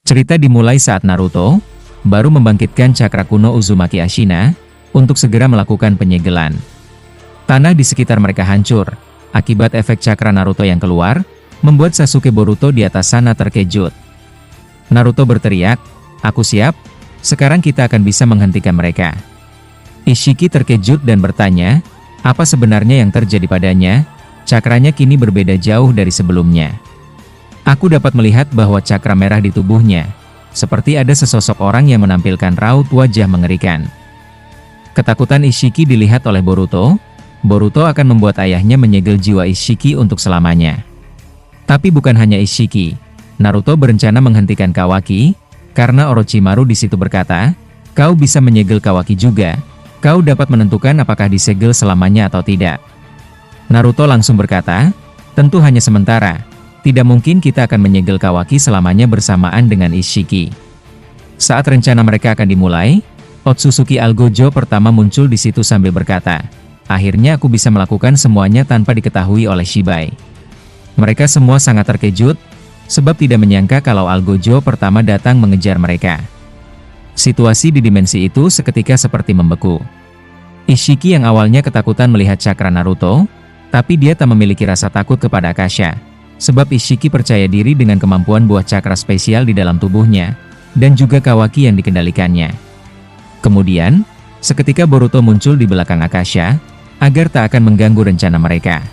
Cerita dimulai saat Naruto baru membangkitkan cakra kuno Uzumaki Ashina untuk segera melakukan penyegelan. Tanah di sekitar mereka hancur akibat efek cakra Naruto yang keluar, membuat Sasuke Boruto di atas sana terkejut. Naruto berteriak, "Aku siap, sekarang kita akan bisa menghentikan mereka." Ishiki terkejut dan bertanya, apa sebenarnya yang terjadi padanya? Cakranya kini berbeda jauh dari sebelumnya. Aku dapat melihat bahwa cakra merah di tubuhnya, seperti ada sesosok orang yang menampilkan raut wajah mengerikan. Ketakutan Ishiki dilihat oleh Boruto. Boruto akan membuat ayahnya menyegel jiwa Ishiki untuk selamanya. Tapi bukan hanya Ishiki, Naruto berencana menghentikan Kawaki, karena Orochimaru di situ berkata, "Kau bisa menyegel Kawaki juga, kau dapat menentukan apakah disegel selamanya atau tidak." Naruto langsung berkata, "Tentu hanya sementara. Tidak mungkin kita akan menyegel Kawaki selamanya bersamaan dengan Ishiki." Saat rencana mereka akan dimulai, Otsutsuki Algojo pertama muncul di situ sambil berkata, "Akhirnya aku bisa melakukan semuanya tanpa diketahui oleh Shibai." Mereka semua sangat terkejut, sebab tidak menyangka kalau Algojo pertama datang mengejar mereka. Situasi di dimensi itu seketika seperti membeku. Ishiki yang awalnya ketakutan melihat cakra Naruto, tapi dia tak memiliki rasa takut kepada Akasha. Sebab Ishiki percaya diri dengan kemampuan buah cakra spesial di dalam tubuhnya, dan juga Kawaki yang dikendalikannya. Kemudian, seketika Boruto muncul di belakang Akasha, agar tak akan mengganggu rencana mereka.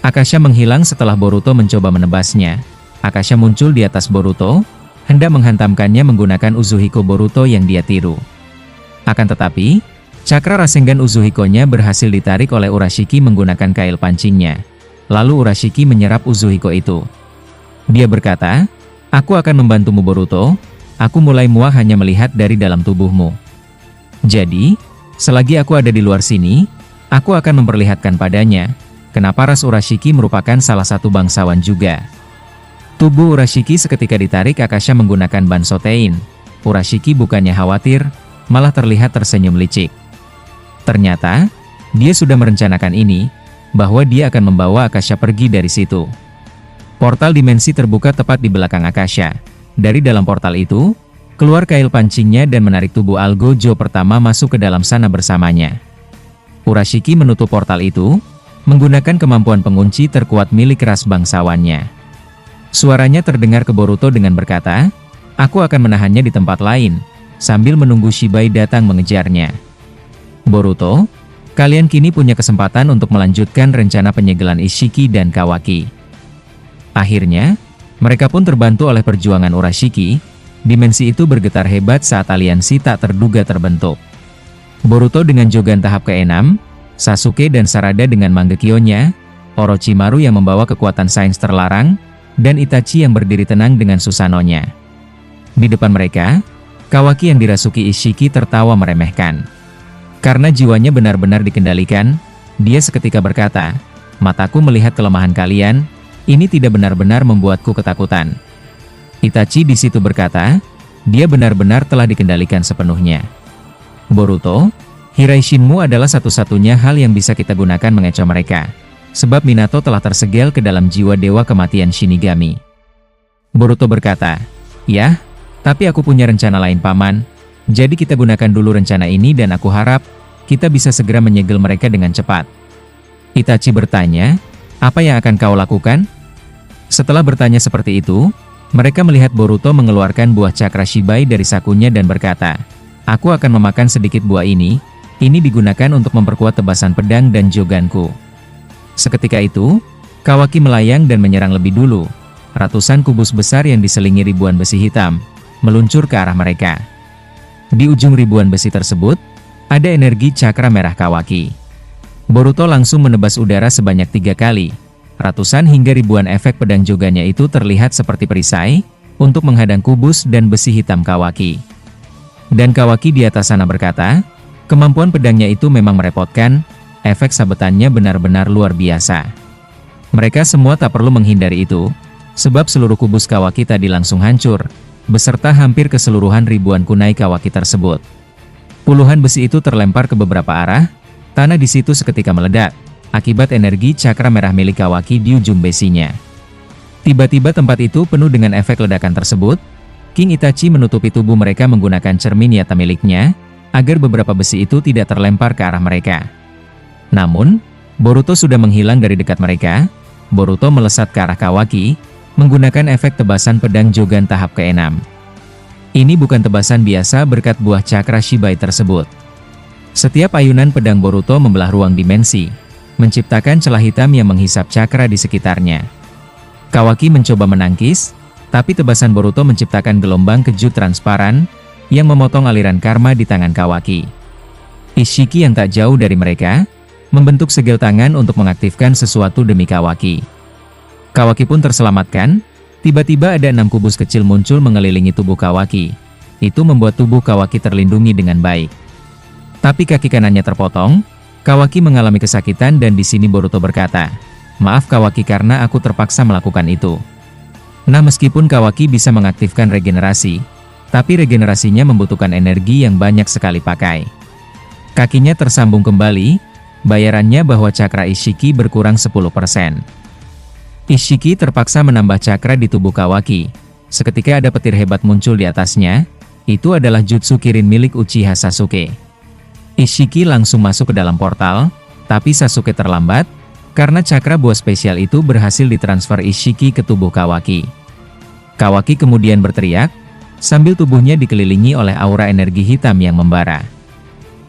Akasha menghilang setelah Boruto mencoba menebasnya. Akasha muncul di atas Boruto, hendak menghantamkannya menggunakan Uzuhiko Boruto yang dia tiru. Akan tetapi, cakra Rasengan Uzuhiko-nya berhasil ditarik oleh Urashiki menggunakan kail pancingnya. Lalu Urashiki menyerap Uzuhiko itu. Dia berkata, "Aku akan membantumu Boruto, aku mulai muak hanya melihat dari dalam tubuhmu. Jadi, selagi aku ada di luar sini, aku akan memperlihatkan padanya, kenapa ras Urashiki merupakan salah satu bangsawan juga." Tubuh Urashiki seketika ditarik Akasha menggunakan Bansotein. Urashiki bukannya khawatir, malah terlihat tersenyum licik. Ternyata, dia sudah merencanakan ini, bahwa dia akan membawa Akasha pergi dari situ. Portal dimensi terbuka tepat di belakang Akasha. Dari dalam portal itu, keluar kail pancingnya dan menarik tubuh Algojo pertama masuk ke dalam sana bersamanya. Urashiki menutup portal itu, menggunakan kemampuan pengunci terkuat milik ras bangsawannya. Suaranya terdengar ke Boruto dengan berkata, "Aku akan menahannya di tempat lain," sambil menunggu Shibai datang mengejarnya. "Boruto, kalian kini punya kesempatan untuk melanjutkan rencana penyegelan Ishiki dan Kawaki." Akhirnya, mereka pun terbantu oleh perjuangan Urashiki. Dimensi itu bergetar hebat saat aliansi tak terduga terbentuk. Boruto dengan Jogan tahap ke-6, Sasuke dan Sarada dengan Mangekyo-nya, Orochimaru yang membawa kekuatan sains terlarang, dan Itachi yang berdiri tenang dengan Susanoo-nya. Di depan mereka, Kawaki yang dirasuki Ishiki tertawa meremehkan. Karena jiwanya benar-benar dikendalikan, dia seketika berkata, "Mataku melihat kelemahan kalian, ini tidak benar-benar membuatku ketakutan." Itachi di situ berkata, dia benar-benar telah dikendalikan sepenuhnya. "Boruto, Hiraishinmu adalah satu-satunya hal yang bisa kita gunakan mengecoh mereka. Sebab Minato telah tersegel ke dalam jiwa dewa kematian Shinigami." Boruto berkata, "Ya, tapi aku punya rencana lain paman. Jadi kita gunakan dulu rencana ini dan aku harap kita bisa segera menyegel mereka dengan cepat." Itachi bertanya, "Apa yang akan kau lakukan?" Setelah bertanya seperti itu, mereka melihat Boruto mengeluarkan buah cakra Shibai dari sakunya dan berkata, "Aku akan memakan sedikit buah ini digunakan untuk memperkuat tebasan pedang dan joganku." Seketika itu, Kawaki melayang dan menyerang lebih dulu. Ratusan kubus besar yang diselingi ribuan besi hitam meluncur ke arah mereka. Di ujung ribuan besi tersebut, ada energi cakra merah Kawaki. Boruto langsung menebas udara sebanyak 3 kali. Ratusan hingga ribuan efek pedang jogannya itu terlihat seperti perisai, untuk menghadang kubus dan besi hitam Kawaki. Dan Kawaki di atas sana berkata, "Kemampuan pedangnya itu memang merepotkan, efek sabetannya benar-benar luar biasa." Mereka semua tak perlu menghindari itu, sebab seluruh kubus Kawaki tadi langsung hancur, beserta hampir keseluruhan ribuan kunai Kawaki tersebut. Puluhan besi itu terlempar ke beberapa arah, tanah di situ seketika meledak, akibat energi cakra merah milik Kawaki di ujung besinya. Tiba-tiba tempat itu penuh dengan efek ledakan tersebut, King Itachi menutupi tubuh mereka menggunakan cermin Yata miliknya, agar beberapa besi itu tidak terlempar ke arah mereka. Namun, Boruto sudah menghilang dari dekat mereka. Boruto melesat ke arah Kawaki, menggunakan efek tebasan pedang Jogan tahap ke-6. Ini bukan tebasan biasa berkat buah cakra Shibai tersebut. Setiap ayunan pedang Boruto membelah ruang dimensi, menciptakan celah hitam yang menghisap cakra di sekitarnya. Kawaki mencoba menangkis, tapi tebasan Boruto menciptakan gelombang kejut transparan, yang memotong aliran karma di tangan Kawaki. Ishiki yang tak jauh dari mereka, membentuk segel tangan untuk mengaktifkan sesuatu demi Kawaki. Kawaki pun terselamatkan, tiba-tiba ada 6 kubus kecil muncul mengelilingi tubuh Kawaki. Itu membuat tubuh Kawaki terlindungi dengan baik. Tapi kaki kanannya terpotong, Kawaki mengalami kesakitan dan di sini Boruto berkata, "Maaf Kawaki karena aku terpaksa melakukan itu." Nah meskipun Kawaki bisa mengaktifkan regenerasi, tapi regenerasinya membutuhkan energi yang banyak sekali pakai. Kakinya tersambung kembali, bayarannya bahwa cakra Ishiki berkurang 10%. Ishiki terpaksa menambah cakra di tubuh Kawaki. Seketika ada petir hebat muncul di atasnya, itu adalah jutsu Kirin milik Uchiha Sasuke. Ishiki langsung masuk ke dalam portal, tapi Sasuke terlambat, karena cakra buah spesial itu berhasil ditransfer Ishiki ke tubuh Kawaki. Kawaki kemudian berteriak, sambil tubuhnya dikelilingi oleh aura energi hitam yang membara.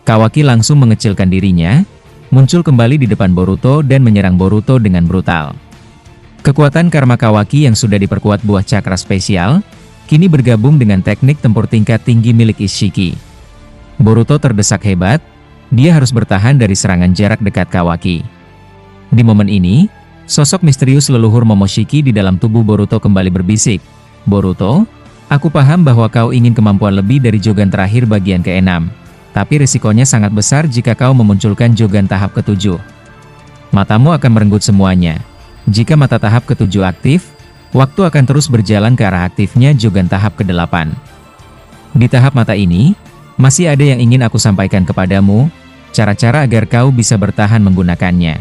Kawaki langsung mengecilkan dirinya, muncul kembali di depan Boruto dan menyerang Boruto dengan brutal. Kekuatan karma Kawaki yang sudah diperkuat buah cakra spesial, kini bergabung dengan teknik tempur tingkat tinggi milik Ishiki. Boruto terdesak hebat, dia harus bertahan dari serangan jarak dekat Kawaki. Di momen ini, sosok misterius leluhur Momoshiki di dalam tubuh Boruto kembali berbisik, "Boruto, aku paham bahwa kau ingin kemampuan lebih dari Jogan terakhir bagian ke-6, tapi risikonya sangat besar jika kau memunculkan Jogan tahap ke-7. Matamu akan merenggut semuanya. Jika mata tahap ke-7 aktif, waktu akan terus berjalan ke arah aktifnya Jogan tahap ke-8. Di tahap mata ini, masih ada yang ingin aku sampaikan kepadamu, cara-cara agar kau bisa bertahan menggunakannya.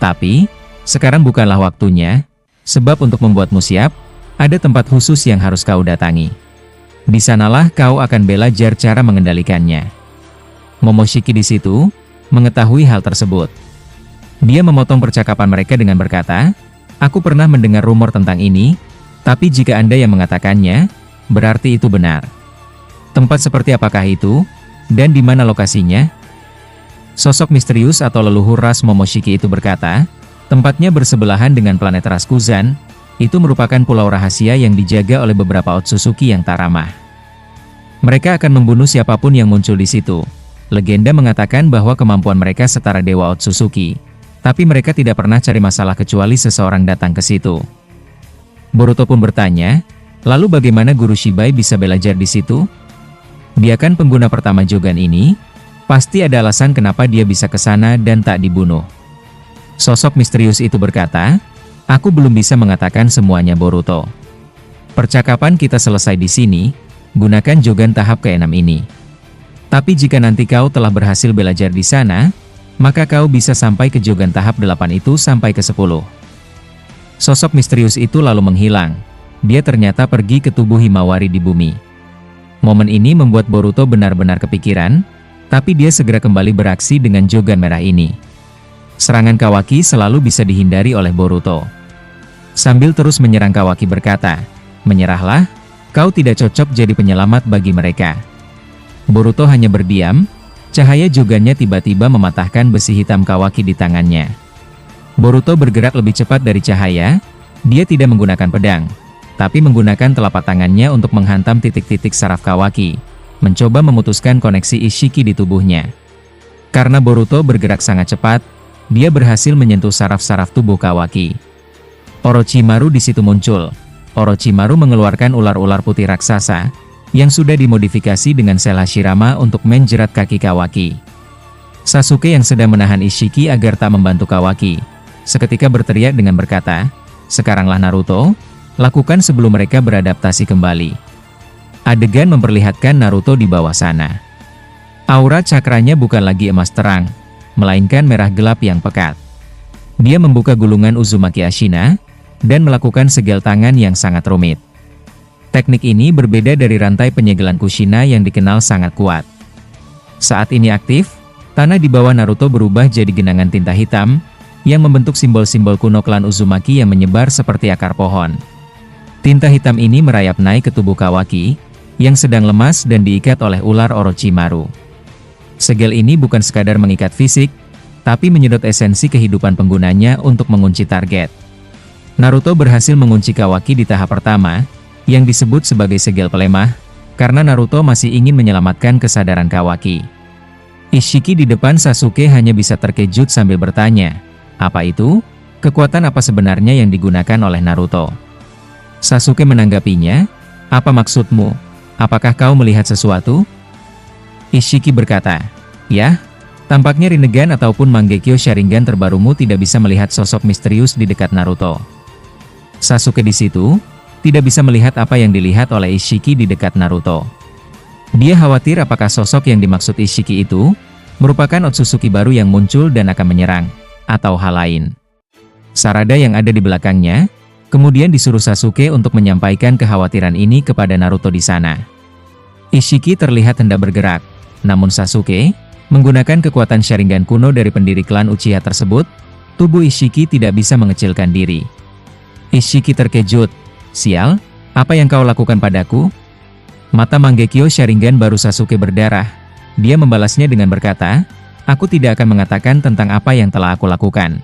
Tapi, sekarang bukanlah waktunya, sebab untuk membuatmu siap, ada tempat khusus yang harus kau datangi. Di sanalah kau akan belajar cara mengendalikannya." Momoshiki di situ, mengetahui hal tersebut. Dia memotong percakapan mereka dengan berkata, "Aku pernah mendengar rumor tentang ini, tapi jika Anda yang mengatakannya, berarti itu benar. Tempat seperti apakah itu, dan di mana lokasinya?" Sosok misterius atau leluhur ras Momoshiki itu berkata, tempatnya bersebelahan dengan planet ras Kuzan, itu merupakan pulau rahasia yang dijaga oleh beberapa Otsutsuki yang tak ramah. Mereka akan membunuh siapapun yang muncul di situ. Legenda mengatakan bahwa kemampuan mereka setara Dewa Otsutsuki, tapi mereka tidak pernah cari masalah kecuali seseorang datang ke situ. Boruto pun bertanya, lalu bagaimana Guru Shibai bisa belajar di situ? Dia kan pengguna pertama Jogan ini, pasti ada alasan kenapa dia bisa ke sana dan tak dibunuh. Sosok misterius itu berkata, "Aku belum bisa mengatakan semuanya Boruto. Percakapan kita selesai di sini, gunakan Jogan tahap ke-6 ini. Tapi jika nanti kau telah berhasil belajar di sana, maka kau bisa sampai ke Jogan tahap 8 itu sampai ke 10. Sosok misterius itu lalu menghilang. Dia ternyata pergi ke tubuh Himawari di bumi. Momen ini membuat Boruto benar-benar kepikiran, tapi dia segera kembali beraksi dengan Jogan merah ini. Serangan Kawaki selalu bisa dihindari oleh Boruto. Sambil terus menyerang Kawaki berkata, "Menyerahlah, kau tidak cocok jadi penyelamat bagi mereka." Boruto hanya berdiam, cahaya Jogannya tiba-tiba mematahkan besi hitam Kawaki di tangannya. Boruto bergerak lebih cepat dari cahaya, dia tidak menggunakan pedang, tapi menggunakan telapak tangannya untuk menghantam titik-titik saraf Kawaki, mencoba memutuskan koneksi Ishiki di tubuhnya. Karena Boruto bergerak sangat cepat, dia berhasil menyentuh saraf-saraf tubuh Kawaki. Orochimaru di situ muncul. Orochimaru mengeluarkan ular-ular putih raksasa, yang sudah dimodifikasi dengan sel Hashirama untuk menjerat kaki Kawaki. Sasuke yang sedang menahan Ishiki agar tak membantu Kawaki, seketika berteriak dengan berkata, "Sekaranglah Naruto, lakukan sebelum mereka beradaptasi kembali." Adegan memperlihatkan Naruto di bawah sana. Aura cakranya bukan lagi emas terang, melainkan merah gelap yang pekat. Dia membuka gulungan Uzumaki Ashina, dan melakukan segel tangan yang sangat rumit. Teknik ini berbeda dari rantai penyegelan Kushina yang dikenal sangat kuat. Saat ini aktif, tanah di bawah Naruto berubah jadi genangan tinta hitam, yang membentuk simbol-simbol kuno klan Uzumaki yang menyebar seperti akar pohon. Tinta hitam ini merayap naik ke tubuh Kawaki, yang sedang lemas dan diikat oleh ular Orochimaru. Segel ini bukan sekadar mengikat fisik, tapi menyedot esensi kehidupan penggunanya untuk mengunci target. Naruto berhasil mengunci Kawaki di tahap pertama, yang disebut sebagai segel pelemah, karena Naruto masih ingin menyelamatkan kesadaran Kawaki. Ishiki di depan Sasuke hanya bisa terkejut sambil bertanya, "Apa itu? Kekuatan apa sebenarnya yang digunakan oleh Naruto?" Sasuke menanggapinya, "Apa maksudmu? Apakah kau melihat sesuatu?" Ishiki berkata, "Ya, tampaknya Rinnegan ataupun Mangekyou Sharingan terbarumu tidak bisa melihat sosok misterius di dekat Naruto." Sasuke di situ tidak bisa melihat apa yang dilihat oleh Ishiki di dekat Naruto. Dia khawatir apakah sosok yang dimaksud Ishiki itu merupakan Otsutsuki baru yang muncul dan akan menyerang, atau hal lain. Sarada yang ada di belakangnya kemudian disuruh Sasuke untuk menyampaikan kekhawatiran ini kepada Naruto di sana. Ishiki terlihat hendak bergerak, namun Sasuke menggunakan kekuatan Sharingan kuno dari pendiri klan Uchiha tersebut. Tubuh Ishiki tidak bisa mengecilkan diri. Ishiki terkejut. "Sial, apa yang kau lakukan padaku?" Mata Mangekyou Sharingan baru Sasuke berdarah. Dia membalasnya dengan berkata, "Aku tidak akan mengatakan tentang apa yang telah aku lakukan."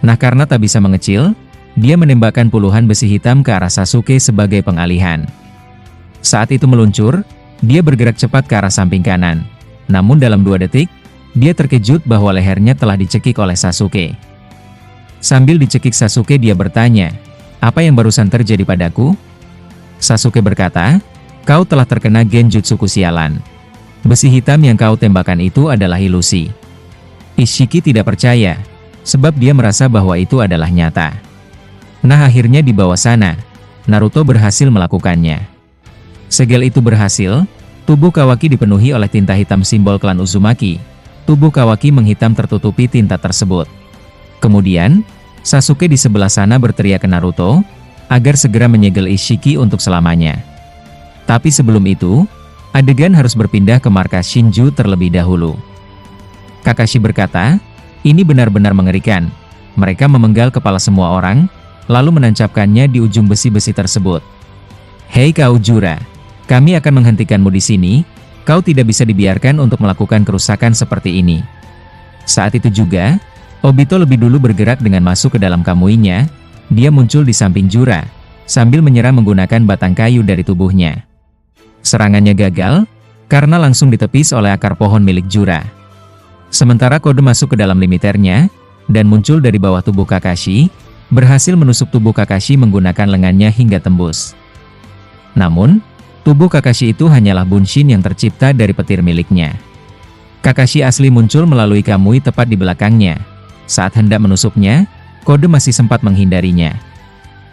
Nah, karena tak bisa mengecil, dia menembakkan puluhan besi hitam ke arah Sasuke sebagai pengalihan. Saat itu meluncur, dia bergerak cepat ke arah samping kanan. Namun dalam 2 detik, dia terkejut bahwa lehernya telah dicekik oleh Sasuke. Sambil dicekik Sasuke dia bertanya, "Apa yang barusan terjadi padaku?" Sasuke berkata, "Kau telah terkena genjutsuku sialan. Besi hitam yang kau tembakan itu adalah ilusi." Ishiki tidak percaya, sebab dia merasa bahwa itu adalah nyata. Nah, akhirnya di bawah sana, Naruto berhasil melakukannya. Segel itu berhasil, tubuh Kawaki dipenuhi oleh tinta hitam simbol klan Uzumaki. Tubuh Kawaki menghitam tertutupi tinta tersebut. Kemudian, Sasuke di sebelah sana berteriak ke Naruto, agar segera menyegel Ishiki untuk selamanya. Tapi sebelum itu, adegan harus berpindah ke markas Shinju terlebih dahulu. Kakashi berkata, "Ini benar-benar mengerikan." Mereka memenggal kepala semua orang, lalu menancapkannya di ujung besi-besi tersebut. "Hei kau Jura, kami akan menghentikanmu di sini, kau tidak bisa dibiarkan untuk melakukan kerusakan seperti ini." Saat itu juga, Obito lebih dulu bergerak dengan masuk ke dalam kamuinya. Dia muncul di samping Jura, sambil menyerang menggunakan batang kayu dari tubuhnya. Serangannya gagal, karena langsung ditepis oleh akar pohon milik Jura. Sementara kode masuk ke dalam limiternya, dan muncul dari bawah tubuh Kakashi, berhasil menusuk tubuh Kakashi menggunakan lengannya hingga tembus. Namun, tubuh Kakashi itu hanyalah bunshin yang tercipta dari petir miliknya. Kakashi asli muncul melalui kamui tepat di belakangnya. Saat hendak menusuknya, kode masih sempat menghindarinya.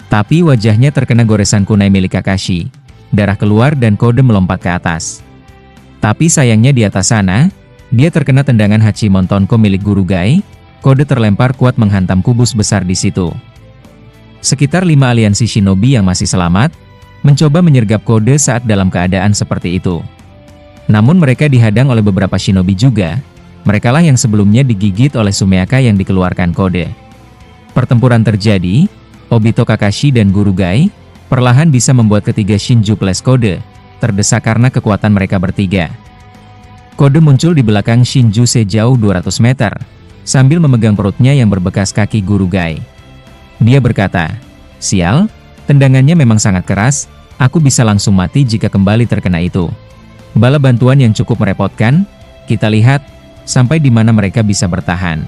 Tapi wajahnya terkena goresan kunai milik Kakashi. Darah keluar dan kode melompat ke atas. Tapi sayangnya di atas sana, dia terkena tendangan Hachimon Tonko milik Guru Gai. Kode terlempar kuat menghantam kubus besar di situ. Sekitar 5 aliansi shinobi yang masih selamat, mencoba menyergap kode saat dalam keadaan seperti itu. Namun mereka dihadang oleh beberapa shinobi juga. Merekalah yang sebelumnya digigit oleh Sumeaka yang dikeluarkan kode. Pertempuran terjadi, Obito, Kakashi dan Guru Gai perlahan bisa membuat ketiga Shinju plus kode terdesak karena kekuatan mereka bertiga. Kode muncul di belakang Shinju sejauh 200 meter, sambil memegang perutnya yang berbekas kaki Guru Gai. Dia berkata, "Sial, tendangannya memang sangat keras, aku bisa langsung mati jika kembali terkena itu. Bala bantuan yang cukup merepotkan, kita lihat sampai di mana mereka bisa bertahan."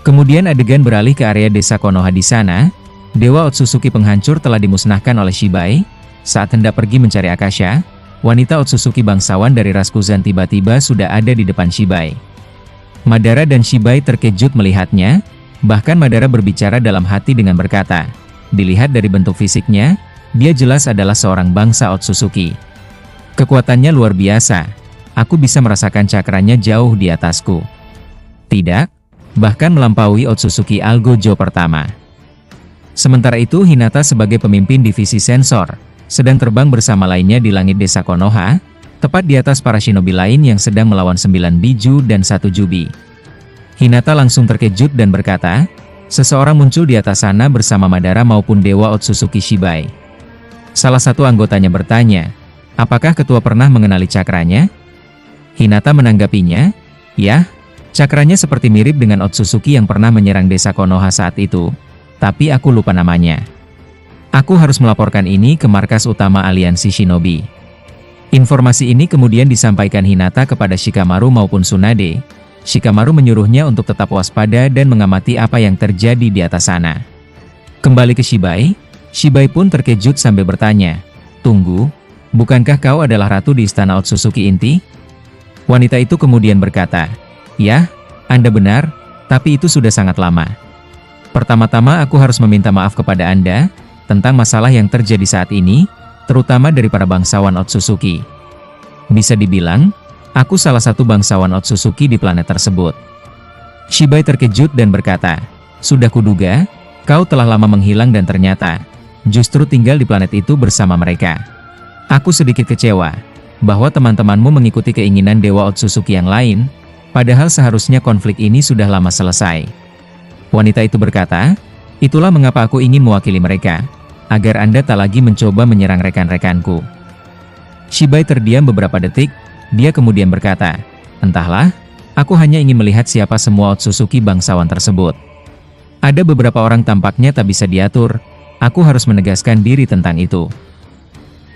Kemudian adegan beralih ke area desa Konoha di sana. Dewa Otsutsuki penghancur telah dimusnahkan oleh Shibai. Saat hendak pergi mencari Akasha, wanita Otsutsuki bangsawan dari ras Kuzan tiba-tiba sudah ada di depan Shibai. Madara dan Shibai terkejut melihatnya, bahkan Madara berbicara dalam hati dengan berkata, "Dilihat dari bentuk fisiknya, dia jelas adalah seorang bangsa Otsutsuki. Kekuatannya luar biasa, aku bisa merasakan cakranya jauh di atasku. Tidak, bahkan melampaui Otsutsuki Algojo pertama." Sementara itu Hinata sebagai pemimpin divisi sensor, sedang terbang bersama lainnya di langit desa Konoha, tepat di atas para shinobi lain yang sedang melawan 9 biju dan 1 jubi. Hinata langsung terkejut dan berkata, seseorang muncul di atas sana bersama Madara maupun Dewa Otsutsuki Shibai. Salah satu anggotanya bertanya, apakah ketua pernah mengenali cakranya? Hinata menanggapinya, ya, cakranya seperti mirip dengan Otsutsuki yang pernah menyerang desa Konoha saat itu, tapi aku lupa namanya. Aku harus melaporkan ini ke markas utama aliansi shinobi. Informasi ini kemudian disampaikan Hinata kepada Shikamaru maupun Tsunade. Shikamaru menyuruhnya untuk tetap waspada dan mengamati apa yang terjadi di atas sana. Kembali ke Shibai, Shibai pun terkejut sambil bertanya, tunggu, bukankah kau adalah ratu di istana Otsutsuki inti? Wanita itu kemudian berkata, ya, Anda benar, tapi itu sudah sangat lama. Pertama-tama aku harus meminta maaf kepada Anda tentang masalah yang terjadi saat ini, terutama dari para bangsawan Otsutsuki. Bisa dibilang, aku salah satu bangsawan Otsutsuki di planet tersebut. Shibai terkejut dan berkata, sudah kuduga, kau telah lama menghilang dan ternyata, justru tinggal di planet itu bersama mereka. Aku sedikit kecewa, bahwa teman-temanmu mengikuti keinginan Dewa Otsutsuki yang lain, padahal seharusnya konflik ini sudah lama selesai. Wanita itu berkata, itulah mengapa aku ingin mewakili mereka, agar Anda tak lagi mencoba menyerang rekan-rekanku. Shibai terdiam beberapa detik, dia kemudian berkata, entahlah, aku hanya ingin melihat siapa semua Otsutsuki bangsawan tersebut. Ada beberapa orang tampaknya tak bisa diatur, aku harus menegaskan diri tentang itu.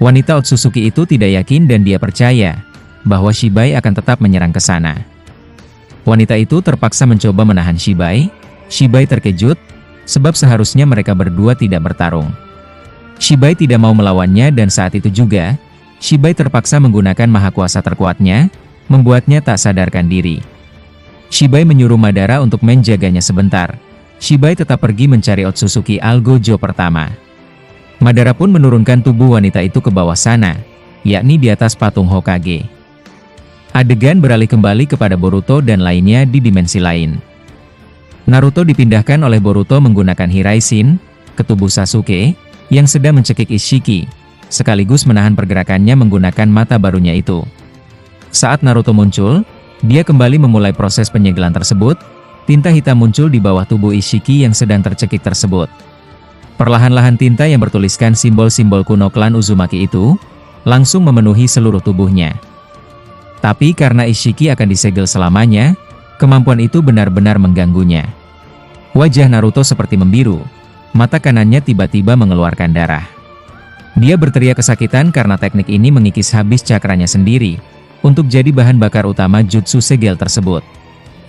Wanita Otsutsuki itu tidak yakin dan dia percaya, bahwa Shibai akan tetap menyerang ke sana. Wanita itu terpaksa mencoba menahan Shibai. Shibai terkejut, sebab seharusnya mereka berdua tidak bertarung. Shibai tidak mau melawannya dan saat itu juga, Shibai terpaksa menggunakan mahakuasa terkuatnya, membuatnya tak sadarkan diri. Shibai menyuruh Madara untuk menjaganya sebentar. Shibai tetap pergi mencari Otsutsuki Algojo pertama. Madara pun menurunkan tubuh wanita itu ke bawah sana, yakni di atas patung Hokage. Adegan beralih kembali kepada Boruto dan lainnya di dimensi lain. Naruto dipindahkan oleh Boruto menggunakan Hiraishin ke tubuh Sasuke, yang sedang mencekik Ishiki, sekaligus menahan pergerakannya menggunakan mata barunya itu. Saat Naruto muncul, dia kembali memulai proses penyegelan tersebut, tinta hitam muncul di bawah tubuh Ishiki yang sedang tercekik tersebut. Perlahan-lahan tinta yang bertuliskan simbol-simbol kuno klan Uzumaki itu, langsung memenuhi seluruh tubuhnya. Tapi karena Ishiki akan disegel selamanya, kemampuan itu benar-benar mengganggunya. Wajah Naruto seperti membiru. Mata kanannya tiba-tiba mengeluarkan darah. Dia berteriak kesakitan karena teknik ini mengikis habis cakranya sendiri, untuk jadi bahan bakar utama jutsu segel tersebut.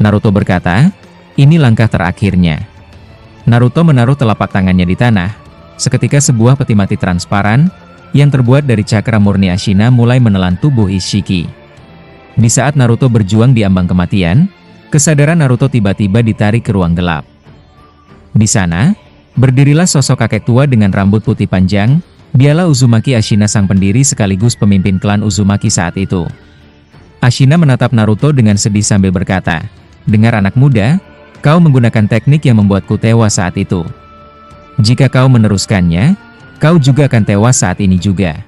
Naruto berkata, ini langkah terakhirnya. Naruto menaruh telapak tangannya di tanah. Seketika sebuah peti mati transparan, yang terbuat dari cakra murni Ashina mulai menelan tubuh Ishiki. Di saat Naruto berjuang di ambang kematian, kesadaran Naruto tiba-tiba ditarik ke ruang gelap. Di sana, berdirilah sosok kakek tua dengan rambut putih panjang, dialah Uzumaki Ashina sang pendiri sekaligus pemimpin klan Uzumaki saat itu. Ashina menatap Naruto dengan sedih sambil berkata, dengar anak muda, kau menggunakan teknik yang membuatku tewas saat itu. Jika kau meneruskannya, kau juga akan tewas saat ini juga.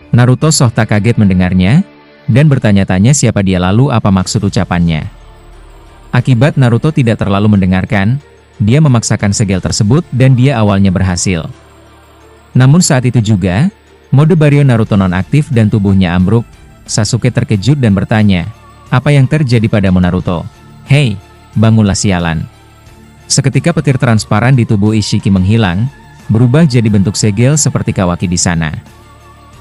Naruto soh tak kaget mendengarnya, dan bertanya-tanya siapa dia lalu apa maksud ucapannya. Akibat Naruto tidak terlalu mendengarkan, dia memaksakan segel tersebut dan dia awalnya berhasil. Namun saat itu juga, mode Baryon Naruto nonaktif dan tubuhnya ambruk. Sasuke terkejut dan bertanya, apa yang terjadi padamu Naruto? Hei, bangunlah sialan. Seketika petir transparan di tubuh Ishiki menghilang, berubah jadi bentuk segel seperti kawaki di sana.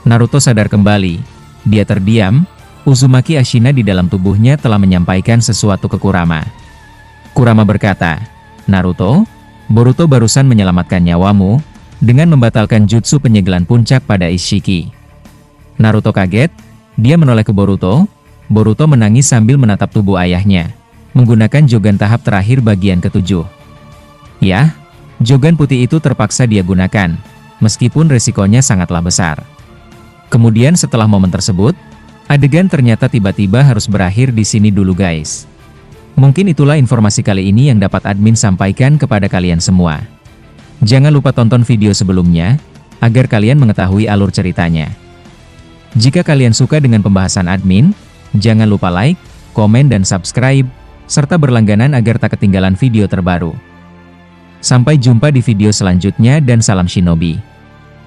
Naruto sadar kembali, dia terdiam. Uzumaki Ashina di dalam tubuhnya telah menyampaikan sesuatu ke Kurama. Kurama berkata, Naruto, Boruto barusan menyelamatkan nyawamu, dengan membatalkan jutsu penyegelan puncak pada Ishiki. Naruto kaget, dia menoleh ke Boruto. Boruto menangis sambil menatap tubuh ayahnya, menggunakan Jogan tahap terakhir bagian ke-7. Ya, Jogan putih itu terpaksa dia gunakan, meskipun resikonya sangatlah besar. Kemudian setelah momen tersebut, adegan ternyata tiba-tiba harus berakhir di sini dulu guys. Mungkin itulah informasi kali ini yang dapat admin sampaikan kepada kalian semua. Jangan lupa tonton video sebelumnya, agar kalian mengetahui alur ceritanya. Jika kalian suka dengan pembahasan admin, jangan lupa like, komen dan subscribe, serta berlangganan agar tak ketinggalan video terbaru. Sampai jumpa di video selanjutnya dan salam Shinobi.